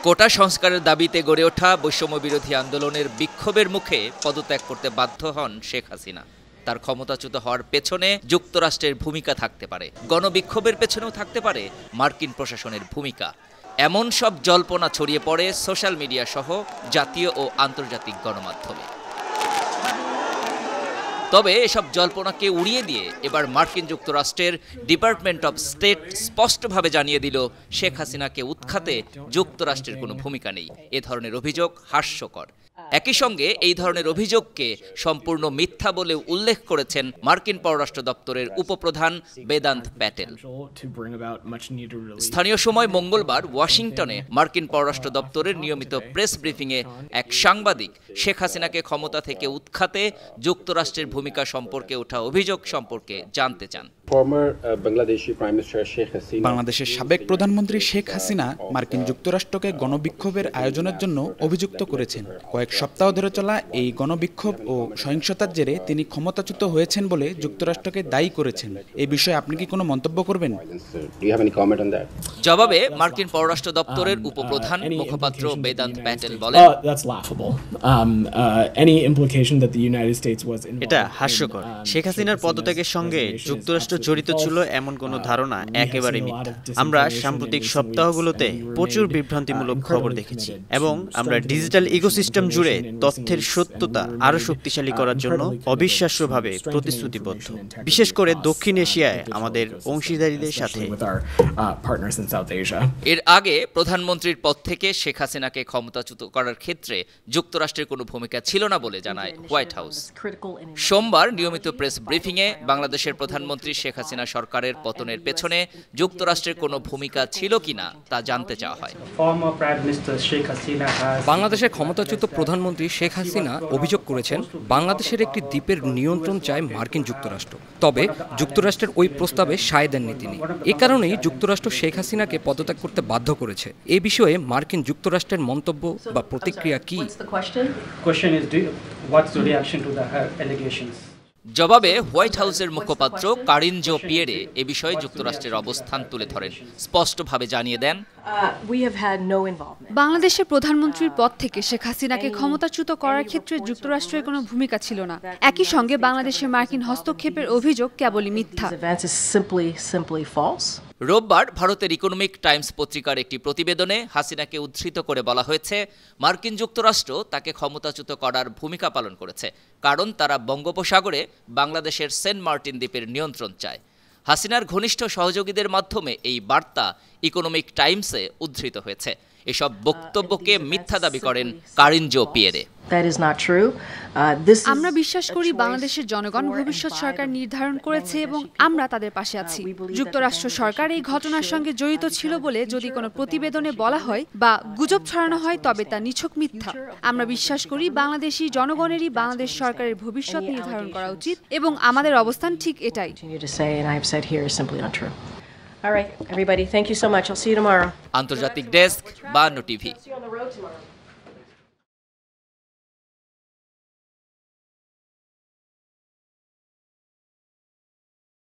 কোটা সংস্কারের দাবিতে গড়ে ওঠা বৈষম্য বিরোধী আন্দোলনের বিক্ষোভের মুখে পদত্যাগ করতে বাধ্য হন শেখ হাসিনা। তার ক্ষমতাচ্যুত হওয়ার পেছনে যুক্তরাষ্ট্রের ভূমিকা থাকতে পারে, গণবিক্ষোভের পেছনেও থাকতে পারে মার্কিন প্রশাসনের ভূমিকা। এমন সব জল্পনা ছড়িয়ে পড়ে সোশ্যাল মিডিয়া সহ জাতীয় ও আন্তর্জাতিক গণমাধ্যমে। তবে এসব জল্পনাকে উড়িয়ে দিয়ে এবার মার্কিন যুক্তরাষ্ট্রের ডিপার্টমেন্ট অব স্টেট স্পষ্টভাবে জানিয়ে দিল শেখ হাসিনাকে উৎখাতে যুক্তরাষ্ট্রের কোনো ভূমিকা নেই। এ ধরনের অভিযোগ হাস্যকর। একই সঙ্গে এই ধরনের অভিযোগকে সম্পূর্ণ মিথ্যা বলে উল্লেখ করেছেন মার্কিন পররাষ্ট্র দপ্তরের উপপ্রধান বেদান্ত প্যাটেল। স্থানীয় সময় মঙ্গলবার ওয়াশিংটনে মার্কিন পররাষ্ট্র দপ্তরের নিয়মিত প্রেস ব্রিফিংয়ে এক সাংবাদিক শেখ হাসিনাকে ক্ষমতা থেকে উৎখাতে যুক্তরাষ্ট্রের ভূমিকা সম্পর্কে ওঠা অভিযোগ সম্পর্কে জানতে চান। বাংলাদেশের সাবেক প্রধানমন্ত্রী শেখ হাসিনা মার্কিন যুক্তরাষ্ট্রকে গণবিক্ষোভের আয়োজনের জন্য অভিযুক্ত করেছেন। কয়েক সপ্তাহ ধরে চলা এই গণবিক্ষোভ ও সহিংসতার জেরে তিনি ক্ষমতাচ্যুত হয়েছেন বলে যুক্তরাষ্ট্রকে দায়ী করেছেন। এই বিষয়ে আপনি কি কোনো মন্তব্য করবেন? জবাবে মার্কিন পররাষ্ট্র দপ্তরের উপপ্রধান মুখপাত্র বেদান্ত প্যাটেল বলেন, এটা হাস্যকর। শেখ হাসিনার পদত্যাগের সঙ্গে যুক্তরাষ্ট্র জড়িত ছিল এমন কোনো ধারণা একেবারে মিথ্যা। আমরা সাম্প্রতিক সপ্তাহগুলোতে প্রচুর বিভ্রান্তিমূলক খবর দেখেছি এবং আমরা ডিজিটাল ইকোসিস্টেম জুড়ে তথ্যের সত্যতা আরো শক্তিশালী করার জন্য অবিশ্বাস্যভাবে প্রতিশ্রুতিবদ্ধ, বিশেষ করে দক্ষিণ এশিয়ায় আমাদের অংশীদারীদের সাথে। এর আগে প্রধানমন্ত্রীর পদ থেকে শেখ হাসিনাকে ক্ষমতাচ্যুত করার ক্ষেত্রে যুক্তরাষ্ট্রের কোনো ভূমিকা ছিল না বলে জানায় হোয়াইট হাউস। সোমবার নিয়মিত প্রেস ব্রিফিংয়ে বাংলাদেশের প্রধানমন্ত্রী শেখ হাসিনা সরকারের পতনের পেছনে যুক্তরাষ্ট্রের কোনো ভূমিকা ছিল কিনা তা জানতে চাওয়া হয়। বাংলাদেশের ক্ষমতাচ্যুত প্রধানমন্ত্রী শেখ হাসিনা অভিযোগ করেছেন, বাংলাদেশের একটি দ্বীপের নিয়ন্ত্রণ চায় মার্কিন যুক্তরাষ্ট্র। তবে যুক্তরাষ্ট্রের ওই প্রস্তাবে সায় দেননি তিনি। এ কারণেই যুক্তরাষ্ট্র শেখ হাসিনাকে পদত্যাগ করতে বাধ্য করেছে। এ বিষয়ে মার্কিন যুক্তরাষ্ট্রের মন্তব্য বা প্রতিক্রিয়া কি? জবাবে হোয়াইট হাউসের মুখপাত্র কারিন জো পিয়েরে এ বিষয়ে যুক্তরাষ্ট্রের অবস্থান তুলে ধরেন। স্পষ্টভাবে জানিয়ে দেন, বাংলাদেশের প্রধানমন্ত্রীর পদ থেকে শেখ হাসিনাকে ক্ষমতাচ্যুত করার ক্ষেত্রে যুক্তরাষ্ট্রের কোনো ভূমিকা ছিল না। একই সঙ্গে বাংলাদেশের মার্কিন হস্তক্ষেপের অভিযোগ কেবলই মিথ্যা। রোববার ভারতের ইকোনমিক টাইমস পত্রিকার একটি প্রতিবেদনে হাসিনাকে উদ্ধৃত করে বলা হয়েছে, মার্কিন যুক্তরাষ্ট্র তাকে ক্ষমতাচ্যুত করার ভূমিকা পালন করেছে, কারণ তারা বঙ্গোপসাগরে বাংলাদেশের সেন্ট মার্টিন দ্বীপের নিয়ন্ত্রণ চায়। হাসিনার ঘনিষ্ঠ সহযোগীদের মাধ্যমে এই বার্তা ইকোনমিক টাইমসে উদ্ধৃত হয়েছে। এসব বক্তব্যকে মিথ্যা দাবি করেন কারিন জো পিয়েরে। আমরা বিশ্বাস করি বাংলাদেশের জনগণ ভবিষ্যৎ সরকার নির্ধারণ করেছে এবং আমরা তাদের পাশে আছি। যুক্তরাষ্ট্র সরকার এই ঘটনার সঙ্গে জড়িত ছিল বলে যদি কোনো প্রতিবেদনে বলা হয় বা গুজব ছড়ানো হয় তবে তা নিছক মিথ্যা। আমরা বিশ্বাস করি বাংলাদেশি জনগণেরই বাংলাদেশ সরকারের ভবিষ্যৎ নির্ধারণ করা উচিত এবং আমাদের অবস্থান ঠিক এটাই। আন্তর্জাতিক ডেস্ক, বায়ান্ন টিভি।